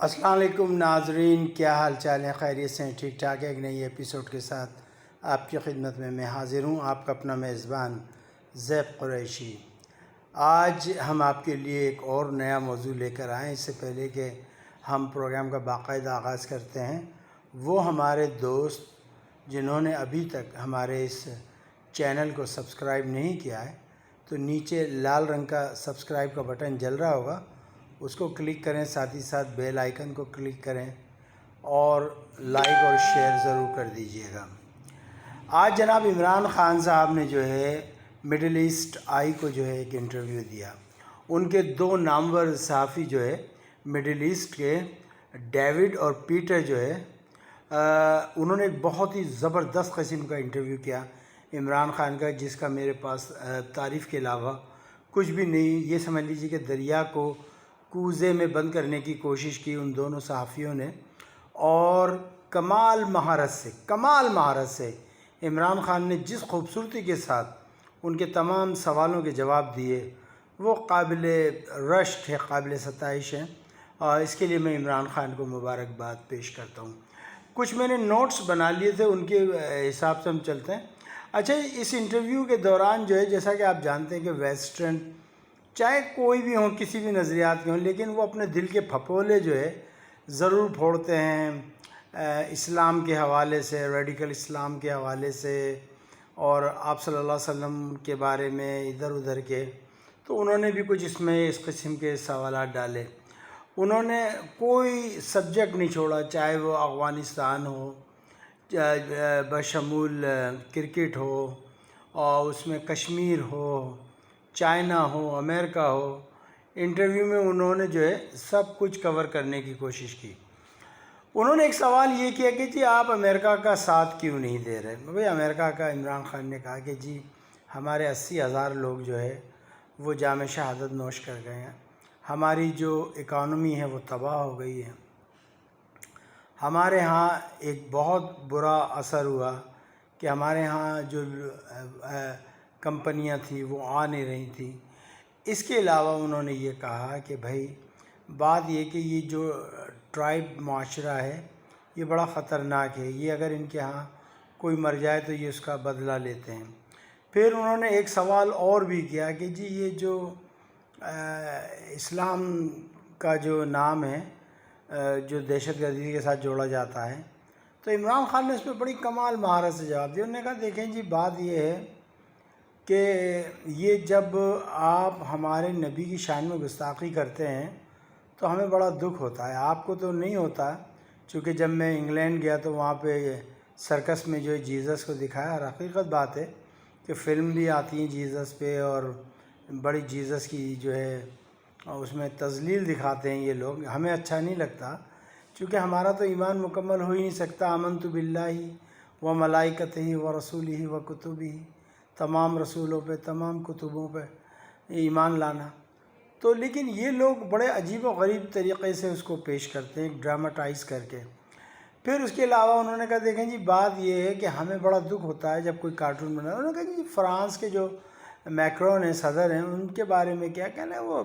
السلام علیکم ناظرین، کیا حال چال ہے؟ خیریت سے ہیں؟ ٹھیک ٹھاک ہے؟ ایک نئی ایپیسوڈ کے ساتھ آپ کی خدمت میں حاضر ہوں، آپ کا اپنا میزبان زیب قریشی۔ آج ہم آپ کے لیے ایک اور نیا موضوع لے کر آئیں۔ اس سے پہلے کہ ہم پروگرام کا باقاعدہ آغاز کرتے ہیں، وہ ہمارے دوست جنہوں نے ابھی تک ہمارے اس چینل کو سبسکرائب نہیں کیا ہے تو نیچے لال رنگ کا سبسکرائب کا بٹن جل رہا ہوگا، اس کو کلک کریں، ساتھ ہی ساتھ بیل آئیکن کو کلک کریں اور لائک اور شیئر ضرور کر دیجئے گا۔ آج جناب عمران خان صاحب نے جو ہے مڈل ایسٹ آئی کو جو ہے ایک انٹرویو دیا۔ ان کے دو نامور صحافی جو ہے مڈل ایسٹ کے، ڈیوڈ اور پیٹر جو ہے، انہوں نے ایک بہت ہی زبردست قسم کا انٹرویو کیا عمران خان کا، جس کا میرے پاس تعریف کے علاوہ کچھ بھی نہیں۔ یہ سمجھ لیجیے کہ دریا کو کوزے میں بند کرنے کی کوشش کی ان دونوں صحافیوں نے، اور کمال مہارت سے عمران خان نے جس خوبصورتی کے ساتھ ان کے تمام سوالوں کے جواب دیے، وہ قابل رشک ہے، قابل ستائش ہے، اور اس کے لیے میں عمران خان کو مبارکباد پیش کرتا ہوں۔ کچھ میں نے نوٹس بنا لیے تھے، ان کے حساب سے ہم چلتے ہیں۔ اچھا، اس انٹرویو کے دوران جو ہے، جیسا کہ آپ جانتے ہیں کہ ویسٹرن چاہے کوئی بھی ہوں، کسی بھی نظریات کے ہوں، لیکن وہ اپنے دل کے پھپولے جو ہے ضرور پھوڑتے ہیں اسلام کے حوالے سے، ریڈیکل اسلام کے حوالے سے، اور آپ صلی اللہ علیہ وسلم کے بارے میں ادھر ادھر کے۔ تو انہوں نے بھی کچھ اس قسم کے سوالات ڈالے۔ انہوں نے کوئی سبجیکٹ نہیں چھوڑا، چاہے وہ افغانستان ہو، بشمول کرکٹ ہو، اور اس میں کشمیر ہو، چائنا ہو، امریکہ ہو۔ انٹرویو میں انہوں نے جو ہے سب کچھ کور کرنے کی کوشش کی۔ انہوں نے ایک سوال یہ کیا کہ جی آپ امریکہ کا ساتھ کیوں نہیں دے رہے؟ بھئی امریکہ کا، عمران خان نے کہا کہ جی ہمارے 80,000 لوگ جو ہے وہ جام شہادت نوش کر گئے ہیں، ہماری جو اکانومی ہے وہ تباہ ہو گئی ہے، ہمارے ہاں ایک بہت برا اثر ہوا کہ ہمارے ہاں جو کمپنیاں تھیں وہ آ نہیں رہی تھیں۔ اس کے علاوہ انہوں نے یہ کہا کہ بھائی بات یہ کہ یہ جو ٹرائب معاشرہ ہے یہ بڑا خطرناک ہے، یہ اگر ان کے ہاں کوئی مر جائے تو یہ اس کا بدلہ لیتے ہیں۔ پھر انہوں نے ایک سوال اور بھی کیا کہ جی یہ جو اسلام کا جو نام ہے جو دہشت گردی کے ساتھ جوڑا جاتا ہے، تو عمران خان نے اس پہ بڑی کمال مہارت سے جواب دیا۔ انہوں نے کہا دیکھیں جی بات یہ ہے کہ یہ جب آپ ہمارے نبی کی شان میں گستاخی کرتے ہیں تو ہمیں بڑا دکھ ہوتا ہے، آپ کو تو نہیں ہوتا، چونکہ جب میں انگلینڈ گیا تو وہاں پہ سرکس میں جو ہے جیزس کو دکھایا، اور حقیقت بات ہے کہ فلم بھی آتی ہیں جیزس پہ، اور بڑی جیزس کی جو ہے اس میں تذلیل دکھاتے ہیں یہ لوگ، ہمیں اچھا نہیں لگتا، چونکہ ہمارا تو ایمان مکمل ہو ہی نہیں سکتا۔ آمنت باللہ و ملائکتہ و رسولہ و کتبہ، تمام رسولوں پہ، تمام کتبوں پہ ایمان لانا۔ تو لیکن یہ لوگ بڑے عجیب و غریب طریقے سے اس کو پیش کرتے ہیں، ڈراماٹائز کر کے۔ پھر اس کے علاوہ انہوں نے کہا دیکھیں جی بات یہ ہے کہ ہمیں بڑا دکھ ہوتا ہے جب کوئی کارٹون بنا۔ انہوں نے کہا کہ جی فرانس کے جو میکرون ہیں، صدر ہیں، ان کے بارے میں کیا کہنا ہے؟ وہ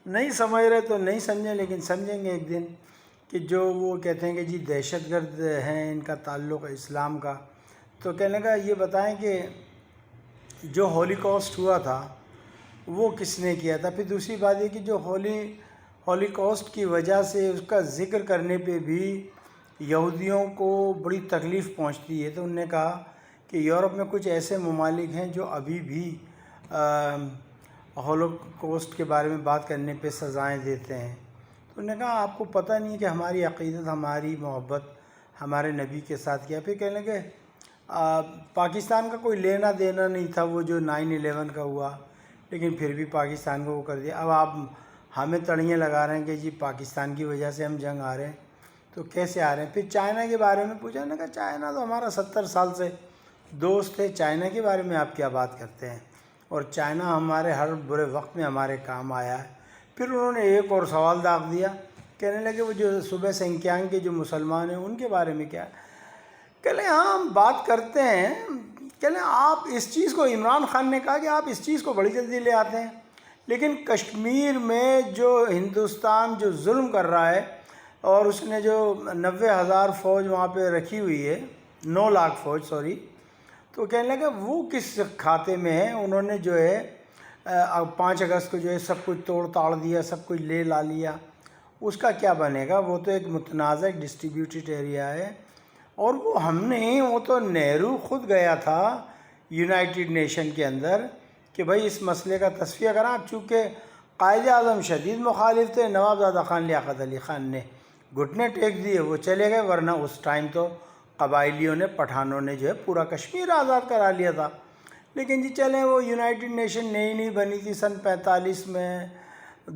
نہیں سمجھ رہے تو نہیں سمجھیں، لیکن سمجھیں گے ایک دن، کہ جو وہ کہتے ہیں کہ جی دہشت گرد ہیں، ان کا تعلق اسلام کا۔ تو کہنے کا یہ بتائیں کہ جو ہولی کاسٹ ہوا تھا وہ کس نے کیا تھا؟ پھر دوسری بات یہ کہ جو ہولی کاسٹ کی وجہ سے اس کا ذکر کرنے پہ بھی یہودیوں کو بڑی تکلیف پہنچتی ہے۔ تو انہوں نے کہا کہ یورپ میں کچھ ایسے ممالک ہیں جو ابھی بھی ہولوکاسٹ کے بارے میں بات کرنے پہ سزائیں دیتے ہیں۔ تو انہوں نے کہا آپ کو پتہ نہیں کہ ہماری عقیدت، ہماری محبت ہمارے نبی کے ساتھ کیا؟ پھر کہنے لگے پاکستان کا کوئی لینا دینا نہیں تھا وہ جو 9/11 کا ہوا، لیکن پھر بھی پاکستان کو وہ کر دیا۔ اب آپ ہمیں تڑیاں لگا رہے ہیں کہ جی پاکستان کی وجہ سے ہم جنگ آ رہے ہیں، تو کیسے آ رہے ہیں؟ پھر چائنا کے بارے میں پوچھا، نے کہا چائنا تو ہمارا 70 سال سے دوست ہے، چائنا کے بارے میں آپ کیا بات کرتے ہیں؟ اور چائنا ہمارے ہر برے وقت میں ہمارے کام آیا ہے۔ پھر انہوں نے ایک اور سوال داغ دیا، کہنے لگے وہ جو صوبہ سنکیانگ کے جو مسلمان ہیں ان کے بارے میں کیا؟ کہ لیں ہاں ہم بات کرتے ہیں، کہ لیں آپ اس چیز کو، عمران خان نے کہا کہ آپ اس چیز کو بڑی جلدی لے آتے ہیں، لیکن کشمیر میں جو ہندوستان جو ظلم کر رہا ہے، اور اس نے جو 90,000 فوج وہاں پہ رکھی ہوئی ہے، 9 لاکھ فوج سوری، تو کہنے لگا وہ کس کھاتے میں ہے؟ انہوں نے جو ہے 5 اگست کو جو ہے سب کچھ توڑ تاڑ دیا، سب کچھ لے لا لیا، اس کا کیا بنے گا؟ وہ تو ایک متنازع ڈسٹریبیوٹڈ ایریا ہے، اور وہ تو نہرو خود گیا تھا یونائٹڈ نیشن کے اندر کہ بھائی اس مسئلے کا تصفیہ کرنا۔ چونکہ قائد اعظم شدید مخالف تھے، نواب زادہ خان لیاقت علی خان نے گھٹنے ٹیک دیے، وہ چلے گئے، ورنہ اس ٹائم تو قبائلیوں نے، پٹھانوں نے جو ہے پورا کشمیر آزاد کرا لیا تھا۔ لیکن جی چلیں، وہ یونائٹڈ نیشن نئی بنی تھی سن 45 میں،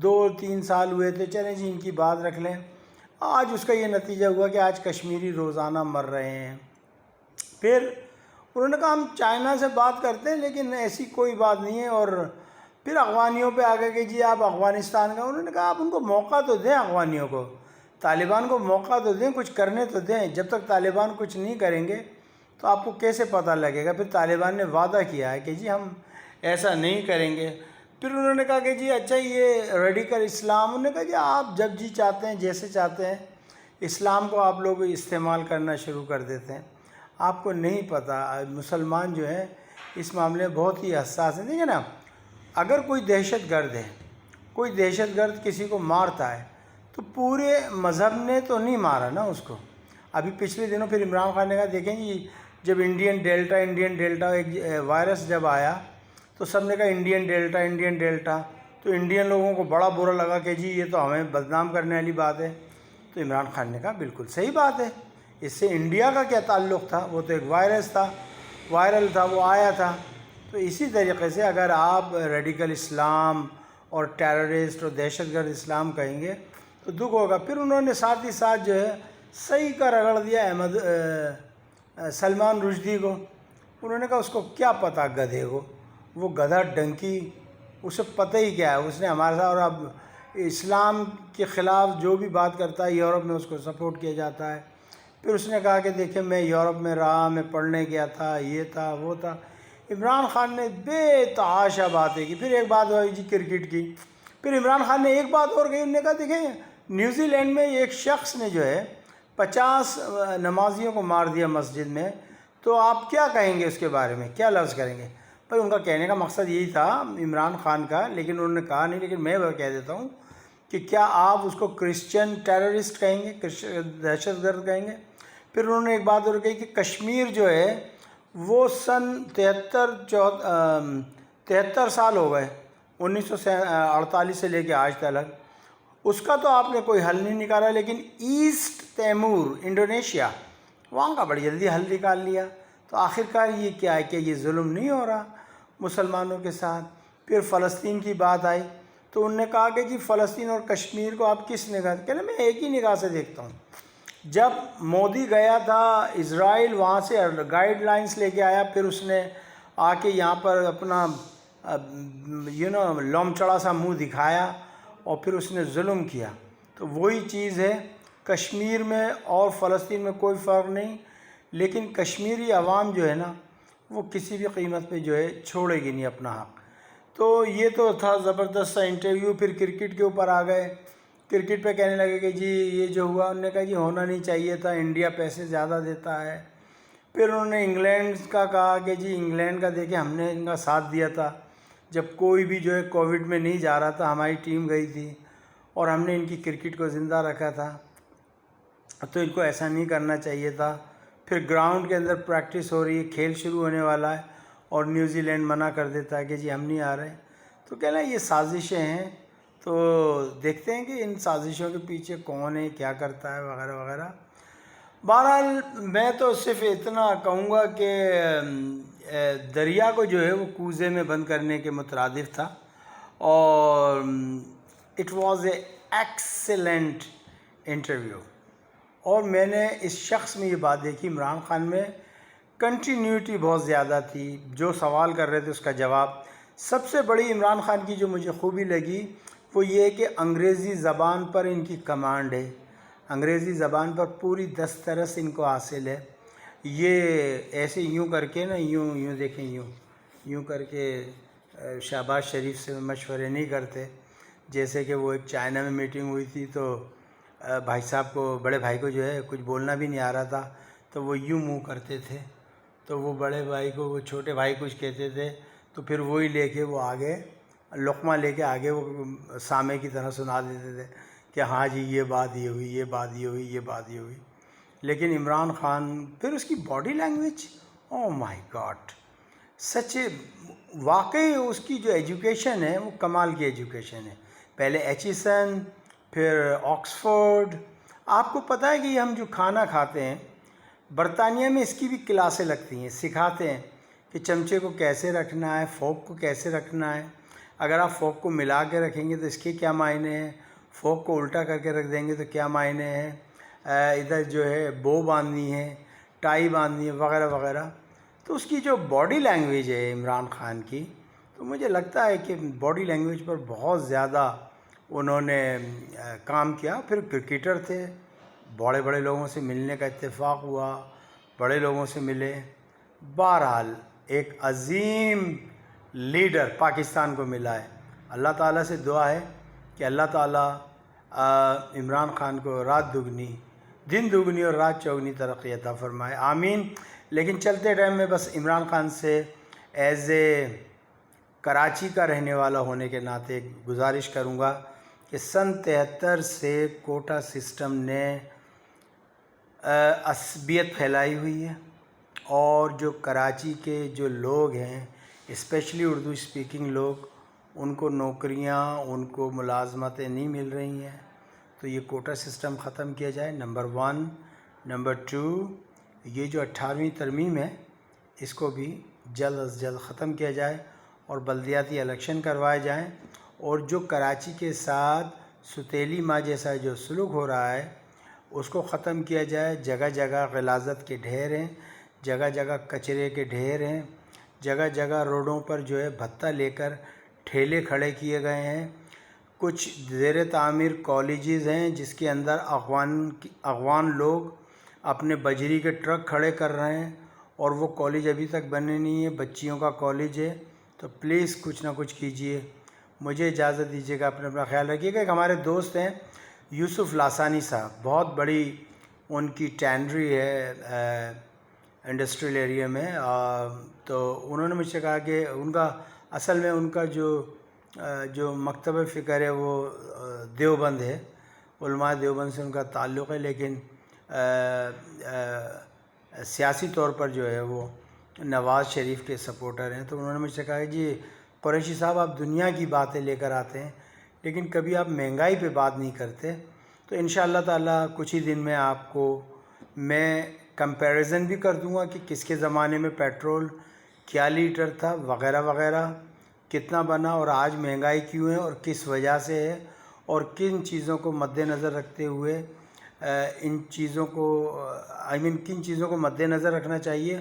2-3 سال ہوئے تھے، چلیں جی ان کی بات رکھ لیں۔ آج اس کا یہ نتیجہ ہوا کہ آج کشمیری روزانہ مر رہے ہیں۔ پھر انہوں نے کہا ہم چائنا سے بات کرتے ہیں لیکن ایسی کوئی بات نہیں ہے، اور پھر افغانیوں پہ آگے کہ جی آپ افغانستان کا، انہوں نے کہا آپ ان کو موقع تو دیں، افغانیوں کو، طالبان کو موقع تو دیں، کچھ کرنے تو دیں۔ جب تک طالبان کچھ نہیں کریں گے تو آپ کو کیسے پتہ لگے گا؟ پھر طالبان نے وعدہ کیا ہے کہ جی ہم ایسا نہیں کریں گے۔ پھر انہوں نے کہا کہ جی اچھا یہ ریڈیکل اسلام، انہوں نے کہا جی آپ جب جی چاہتے ہیں، جیسے چاہتے ہیں، اسلام کو آپ لوگ استعمال کرنا شروع کر دیتے ہیں۔ آپ کو نہیں پتہ، مسلمان جو ہیں اس معاملے میں بہت ہی حساس ہیں۔ دیکھیں نا، اگر کوئی دہشت گرد ہے، کوئی دہشت گرد کسی کو مارتا ہے تو پورے مذہب نے تو نہیں مارا نا اس کو۔ ابھی پچھلے دنوں پھر عمران خان نے کہا دیکھیں جی جب انڈین ڈیلٹا ایک وائرس جب آیا تو سب نے کہا انڈین ڈیلٹا، تو انڈین لوگوں کو بڑا برا لگا کہ جی یہ تو ہمیں بدنام کرنے والی بات ہے۔ تو عمران خان نے کہا بالکل صحیح بات ہے، اس سے انڈیا کا کیا تعلق تھا؟ وہ تو ایک وائرس تھا، وائرل تھا، وہ آیا تھا۔ تو اسی طریقے سے اگر آپ ریڈیکل اسلام اور ٹیررسٹ اور دہشت گرد اسلام کہیں گے تو دکھ ہوگا۔ پھر انہوں نے ساتھ ہی ساتھ جو ہے صحیح کا رگڑ دیا سلمان رشدی کو۔ انہوں نے کہا اس کو کیا پتہ گدھے کو، وہ گدھا ڈنکی، اسے پتہ ہی کیا ہے، اس نے ہمارے ساتھ، اور اب اسلام کے خلاف جو بھی بات کرتا ہے یورپ میں اس کو سپورٹ کیا جاتا ہے۔ پھر اس نے کہا کہ دیکھیں میں یورپ میں رہا، میں پڑھنے گیا تھا، یہ تھا وہ تھا۔ عمران خان نے بے تحاشا باتیں کی۔ پھر ایک بات ہوئی جی کرکٹ کی، پھر عمران خان نے ایک بات اور کہی، انہوں نے کہا دیکھیں نیوزی لینڈ میں ایک شخص نے جو ہے 50 نمازیوں کو مار دیا مسجد میں، تو آپ کیا کہیں گے اس کے بارے میں، کیا لفظ کریں گے؟ بھائی ان کا کہنے کا مقصد یہی تھا عمران خان کا، لیکن انہوں نے کہا نہیں، لیکن میں وہ کہہ دیتا ہوں کہ کیا آپ اس کو کرسچن ٹیررسٹ کہیں گے، دہشت گرد کہیں گے؟ پھر انہوں نے ایک بات اور کہی کہ کشمیر جو ہے وہ سن 73 سال ہو گئے، 1948 سے لے کے آج تک، اس کا تو آپ نے کوئی حل نہیں نکالا، لیکن ایسٹ تیمور انڈونیشیا وہاں کا بڑی جلدی حل نکال لیا۔ تو آخرکار یہ کیا ہے کہ یہ ظلم نہیں ہو رہا مسلمانوں کے ساتھ؟ پھر فلسطین کی بات آئی تو انہوں نے کہا کہ جی فلسطین اور کشمیر کو آپ کس نگاہ سے؟ کہنا میں ایک ہی نگاہ سے دیکھتا ہوں۔ جب مودی گیا تھا اسرائیل، وہاں سے گائیڈ لائنز لے کے آیا، پھر اس نے آ کے یہاں پر اپنا لوم چڑا سا منہ دکھایا اور پھر اس نے ظلم کیا۔ تو وہی چیز ہے کشمیر میں اور فلسطین میں، کوئی فرق نہیں، لیکن کشمیری عوام جو ہے نا وہ کسی بھی قیمت پہ جو ہے چھوڑے گی نہیں اپنا حق۔ تو یہ تو تھا زبردست سا انٹرویو۔ پھر کرکٹ کے اوپر آ گئے، کرکٹ پہ کہنے لگے کہ جی یہ جو ہوا، انہوں نے کہا جی ہونا نہیں چاہیے تھا، انڈیا پیسے زیادہ دیتا ہے۔ پھر انہوں نے انگلینڈ کا کہا کہ جی انگلینڈ کا دیکھیں ہم نے ان کا ساتھ دیا تھا، جب کوئی بھی جو ہے کووڈ میں نہیں جا رہا تھا ہماری ٹیم گئی تھی اور ہم نے ان کی کرکٹ کو زندہ رکھا تھا، تو ان کو ایسا نہیں کرنا چاہیے تھا۔ پھر گراؤنڈ کے اندر پریکٹس ہو رہی ہے، کھیل شروع ہونے والا ہے اور نیوزی لینڈ منع کر دیتا ہے کہ جی ہم نہیں آ رہے۔ تو کہنا ہے یہ سازشیں ہیں، تو دیکھتے ہیں کہ ان سازشوں کے پیچھے کون ہے، کیا کرتا ہے، وغیرہ وغیرہ۔ بہرحال میں تو صرف اتنا کہوں گا کہ دریا کو جو ہے وہ کوزے میں بند کرنے کے مترادف تھا، اور it was a excellent interview. اور میں نے اس شخص میں یہ بات دیکھی، عمران خان میں کنٹینیوٹی بہت زیادہ تھی، جو سوال کر رہے تھے اس کا جواب۔ سب سے بڑی عمران خان کی جو مجھے خوبی لگی وہ یہ کہ انگریزی زبان پر ان کی کمانڈ ہے، انگریزی زبان پر پوری دسترس ان کو حاصل ہے۔ یہ ایسے یوں کر کے نا، یوں دیکھیں، یوں کر کے شہباز شریف سے مشورے نہیں کرتے، جیسے کہ وہ ایک چائنا میں میٹنگ ہوئی تھی تو بھائی صاحب کو، بڑے بھائی کو جو ہے کچھ بولنا بھی نہیں آ رہا تھا تو وہ یوں منہ کرتے تھے، تو وہ بڑے بھائی کو، وہ چھوٹے بھائی کچھ کہتے تھے تو پھر وہی لے کے وہ آگے لقمہ لے کے آگے وہ سامع کی طرح سنا دیتے تھے کہ ہاں جی یہ بات یہ ہوئی، یہ بات یہ ہوئی، یہ بات یہ ہوئی۔ لیکن عمران خان، پھر اس کی باڈی لینگویج، او مائی گاڈ، سچ واقعی اس کی جو ایجوکیشن ہے وہ کمال کی ایجوکیشن ہے۔ پہلے ایچیسن، پھر آکسفورڈ۔ آپ کو پتہ ہے کہ ہم جو کھانا کھاتے ہیں برطانیہ میں اس کی بھی کلاسیں لگتی ہیں، سکھاتے ہیں کہ چمچے کو کیسے رکھنا ہے، فورک کو کیسے رکھنا ہے، اگر آپ فورک کو ملا کے رکھیں گے تو اس کے کیا معنی ہیں، فورک کو الٹا کر کے رکھ دیں گے تو کیا معنی ہیں، ادھر جو ہے بو باندھنی ہے، ٹائی باندھنی ہے، وغیرہ وغیرہ۔ تو اس کی جو باڈی لینگویج ہے عمران خان کی، تو مجھے لگتا ہے کہ باڈی لینگویج پر بہت زیادہ انہوں نے کام کیا۔ پھر کرکٹر تھے، بڑے بڑے لوگوں سے ملنے کا اتفاق ہوا، بڑے لوگوں سے ملے۔ بہرحال ایک عظیم لیڈر پاکستان کو ملا ہے۔ اللہ تعالیٰ سے دعا ہے کہ اللہ تعالیٰ عمران خان کو رات دگنی، دن دگنی اور رات چوگنی ترقی عطا فرمائے، آمین۔ لیکن چلتے ٹائم میں بس عمران خان سے ایز اے کراچی کا رہنے والا ہونے کے ناطے ایک گزارش کروں گا کہ سن 73 سے کوٹا سسٹم نے عصبیت پھیلائی ہوئی ہے، اور جو کراچی کے جو لوگ ہیں، اسپیشلی اردو اسپیکنگ لوگ، ان کو نوکریاں، ان کو ملازمتیں نہیں مل رہی ہیں۔ تو یہ کوٹا سسٹم ختم کیا جائے، نمبر 1۔ نمبر 2، یہ جو 18ویں ترمیم ہے اس کو بھی جلد از جلد ختم کیا جائے اور بلدیاتی الیکشن کروائے جائیں، اور جو کراچی کے ساتھ ستیلی ماں جیسا جو سلوک ہو رہا ہے اس کو ختم کیا جائے۔ جگہ جگہ غلاظت کے ڈھیر ہیں، جگہ جگہ کچرے کے ڈھیر ہیں، جگہ جگہ روڈوں پر جو ہے بھتہ لے کر ٹھیلے کھڑے کیے گئے ہیں۔ کچھ زیر تعمیر کالجز ہیں جس کے اندر افغان لوگ اپنے بجری کے ٹرک کھڑے کر رہے ہیں، اور وہ کالج ابھی تک بنے نہیں ہے، بچیوں کا کالج ہے۔ تو پلیز کچھ نہ کچھ کیجئے۔ مجھے اجازت دیجیے گا، اپنا خیال رکھیے گا۔ ایک ہمارے دوست ہیں یوسف لاسانی صاحب، بہت بڑی ان کی ٹینڈری ہے انڈسٹریل ایریا میں، تو انہوں نے مجھ سے کہا کہ ان کا اصل میں ان کا جو مکتب فکر ہے وہ دیوبند ہے، علماء دیوبند سے ان کا تعلق ہے، لیکن سیاسی طور پر جو ہے وہ نواز شریف کے سپورٹر ہیں۔ تو انہوں نے مجھ سے کہا کہ جی قریشی صاحب، آپ دنیا کی باتیں لے کر آتے ہیں لیکن کبھی آپ مہنگائی پہ بات نہیں کرتے، تو انشاءاللہ تعالیٰ کچھ ہی دن میں آپ کو میں کمپیریزن بھی کر دوں گا کہ کس کے زمانے میں پیٹرول کیا لیٹر تھا، وغیرہ وغیرہ، کتنا بنا، اور آج مہنگائی کیوں ہے اور کس وجہ سے ہے، اور کن چیزوں کو مد نظر رکھتے ہوئے ان چیزوں کو کن چیزوں کو مد نظر رکھنا چاہیے،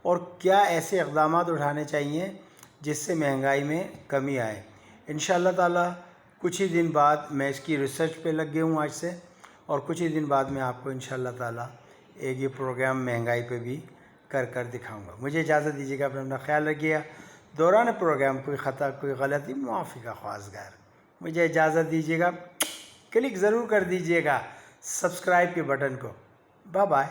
اور کیا ایسے اقدامات اٹھانے چاہیے جس سے مہنگائی میں کمی آئے۔ انشاءاللہ تعالیٰ کچھ ہی دن بعد میں اس کی ریسرچ پہ لگ گیا ہوں آج سے، اور کچھ ہی دن بعد میں آپ کو انشاءاللہ تعالیٰ ایک یہ پروگرام مہنگائی پہ بھی کر دکھاؤں گا۔ مجھے اجازت دیجیے گا، اپنا خیال رکھیے گا۔ دوران پروگرام کوئی خطا، کوئی غلطی، معافی کا خواستگار۔ مجھے اجازت دیجیے گا، کلک ضرور کر دیجیے گا سبسکرائب کے بٹن کو۔ Bye bye.